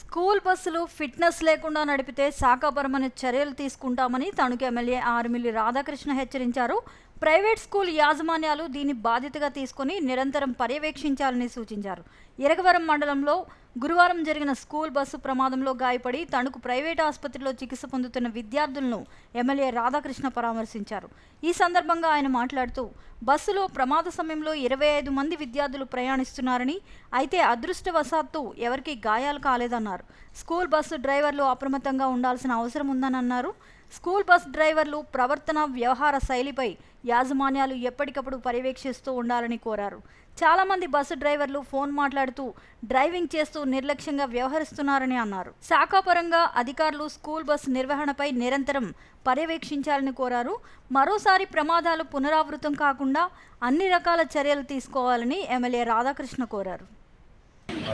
School బస్సులు fitness లేకుండా నడిపితే శాఖాపరమైన చర్యలు తీసుకుంటామని తణుకు ఎమ్మెల్యే ఆర్మిల్లి రాధాకృష్ణ హెచ్చరించారు. ప్రైవేట్ స్కూల్ యాజమాన్యాలు దీన్ని బాధ్యతగా తీసుకుని నిరంతరం పర్యవేక్షించాలని సూచించారు. ఇరగవరం మండలంలో గురువారం జరిగిన స్కూల్ బస్సు ప్రమాదంలో గాయపడి తణుకు ప్రైవేట్ ఆసుపత్రిలో చికిత్స పొందుతున్న విద్యార్థులను ఎమ్మెల్యే రాధాకృష్ణ పరామర్శించారు. ఈ సందర్భంగా ఆయన మాట్లాడుతూ బస్సులో ప్రమాద సమయంలో 25 మంది విద్యార్థులు ప్రయాణిస్తున్నారని, అయితే అదృష్టవశాత్తు ఎవరికీ గాయాలు కాలేదన్నారు. స్కూల్ బస్సు డ్రైవర్లు అప్రమత్తంగా ఉండాల్సిన అవసరం ఉందని అన్నారు. స్కూల్ బస్ డ్రైవర్లు ప్రవర్తన, వ్యవహార శైలిపై యాజమాన్యాలు ఎప్పటికప్పుడు పర్యవేక్షిస్తూ ఉండాలని కోరారు. చాలామంది బస్సు డ్రైవర్లు ఫోన్ మాట్లాడుతూ డ్రైవింగ్ చేస్తూ నిర్లక్ష్యంగా వ్యవహరిస్తున్నారని అన్నారు. శాఖాపరంగా అధికారులు స్కూల్ బస్సు నిర్వహణపై నిరంతరం పర్యవేక్షించాలని కోరారు. మరోసారి ప్రమాదాలు పునరావృతం కాకుండా అన్ని రకాల చర్యలు తీసుకోవాలని ఎమ్మెల్యే రాధాకృష్ణ కోరారు.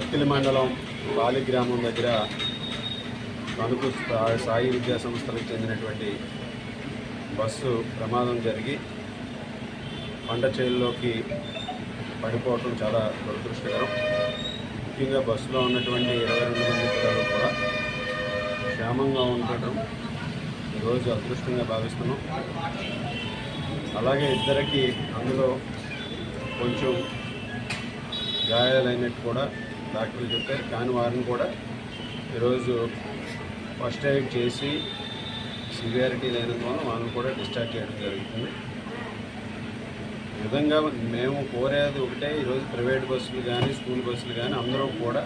అత్తిలి మండలం బాలి గ్రామం దగ్గర తణుకు సాయి విద్యా సంస్థలకు చెందినటువంటి బస్సు ప్రమాదం జరిగి పంట చేనులోకి పడిపోవటం చాలా దురదృష్టకరం. ముఖ్యంగా బస్సులో ఉన్నటువంటి 22 మంది పిల్లలు కూడా క్షేమంగా ఉండటం ఈరోజు అదృష్టంగా భావిస్తున్నాం. అలాగే ఇద్దరికి అందులో కొంచెం గాయాలైనట్టు కూడా డాక్టర్లు చెప్పారు. కానీ వారిని కూడా ఈరోజు ఫస్ట్ ఎయిడ్ చేసి సివియారిటీ లేనందువల్ల వాళ్ళని కూడా డిశ్చార్జ్ చేయడం జరుగుతుంది. ఈ విధంగా మేము కోరేది ఒకటే, ఈరోజు ప్రైవేట్ బస్సులు కానీ స్కూల్ బస్సులు కానీ అందరూ కూడా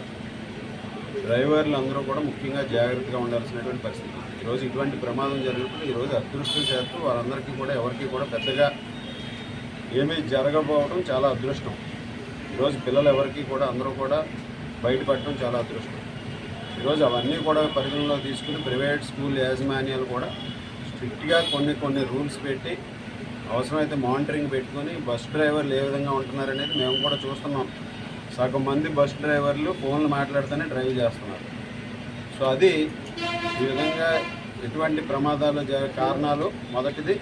డ్రైవర్లు అందరూ కూడా ముఖ్యంగా జాగ్రత్తగా ఉండాల్సినటువంటి పరిస్థితి. ఈరోజు ఇటువంటి ప్రమాదం జరిగినప్పుడు ఈరోజు అదృష్టం చేస్తూ వాళ్ళందరికీ కూడా ఎవరికి కూడా పెద్దగా ఏమీ జరగకపోవడం చాలా అదృష్టం. ఈరోజు పిల్లలు ఎవరికి కూడా అందరూ కూడా బయటపడటం చాలా అదృష్టం. ఈరోజు అవన్నీ కూడా పరిగణలో తీసుకుని ప్రైవేట్ స్కూల్ యాజమాన్యాలు కూడా స్ట్రిక్ట్గా కొన్ని రూల్స్ పెట్టి అవసరమైతే మానిటరింగ్ పెట్టుకొని బస్ డ్రైవర్లు ఏ విధంగా ఉంటున్నారనేది మేము కూడా చూస్తున్నాం. సగం మంది బస్ డ్రైవర్లు ఫోన్లు మాట్లాడుతూనే డ్రైవ్ చేస్తున్నారు. సో అది ఈ విధంగా ఎటువంటి ప్రమాదాలు కారణాలు మొదటిది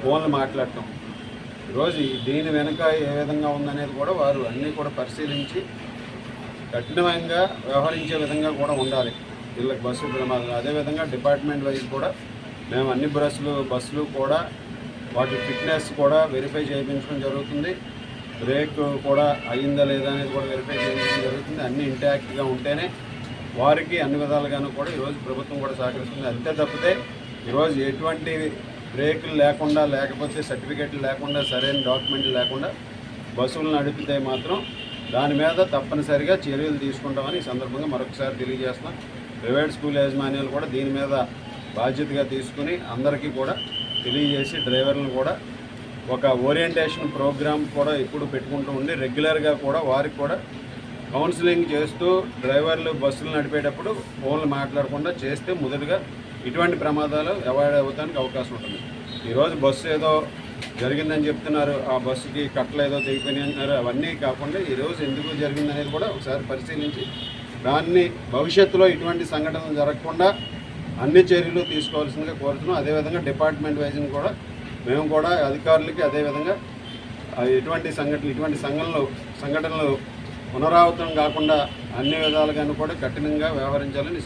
ఫోన్లు మాట్లాడటం. ఈరోజు దీని వెనుక ఏ విధంగా ఉందనేది కూడా వారు అన్నీ కూడా పరిశీలించి కఠినంగా వ్యవహరించే విధంగా కూడా ఉండాలి వీళ్ళకి బస్సు ప్రమాదాలు. అదేవిధంగా డిపార్ట్మెంట్ వైజ్ కూడా మేము అన్ని బస్సులు కూడా వాటి ఫిట్నెస్ కూడా వెరిఫై చేయించడం జరుగుతుంది. బ్రేక్ కూడా అయిందా లేదా అనేది కూడా వెరిఫై చేయించడం జరుగుతుంది. అన్నీ ఇంటాక్ట్గా ఉంటేనే వారికి అన్ని విధాలుగాను కూడా ఈరోజు ప్రభుత్వం కూడా సహకరిస్తుంది. అంతే తప్పితే ఈరోజు ఎటువంటి బ్రేకులు లేకుండా, లేకపోతే సర్టిఫికెట్లు లేకుండా, సరైన డాక్యుమెంట్లు లేకుండా బస్సులు నడిపితే మాత్రం దాని మీద తప్పనిసరిగా చర్యలు తీసుకుంటామని ఈ సందర్భంగా మరొకసారి తెలియజేస్తున్నాం. ప్రైవేట్ స్కూల్ యాజమాన్యాలు కూడా దీని మీద బాధ్యతగా తీసుకుని అందరికీ కూడా తెలియజేసి డ్రైవర్లను కూడా ఒక ఓరియంటేషన్ ప్రోగ్రామ్ కూడా ఇప్పుడు పెట్టుకుంటూ ఉండి రెగ్యులర్గా కూడా వారికి కూడా కౌన్సిలింగ్ చేస్తూ డ్రైవర్లు బస్సులు నడిపేటప్పుడు ఫోన్లు మాట్లాడకుండా చేస్తే మొదటిగా ఇటువంటి ప్రమాదాలు అవాయిడ్ అవ్వడానికి అవకాశం ఉంటుంది. ఈరోజు బస్సు ఏదో జరిగిందని చెప్తున్నారు, ఆ బస్సుకి కట్టలు ఏదో తెగిపోయినాయి అంటున్నారు. అవన్నీ కాకుండా ఈరోజు ఎందుకు జరిగిందనేది కూడా ఒకసారి పరిశీలించి దాన్ని భవిష్యత్తులో ఇటువంటి సంఘటనలు జరగకుండా అన్ని చర్యలు తీసుకోవాల్సిందిగా కోరుతున్నాం. అదేవిధంగా డిపార్ట్మెంట్ వైజ్ని కూడా మేము కూడా అధికారులకి అదేవిధంగా ఇటువంటి సంఘటనలు పునరావృతం కాకుండా అన్ని విధాలుగాను కూడా కఠినంగా వ్యవహరించాలని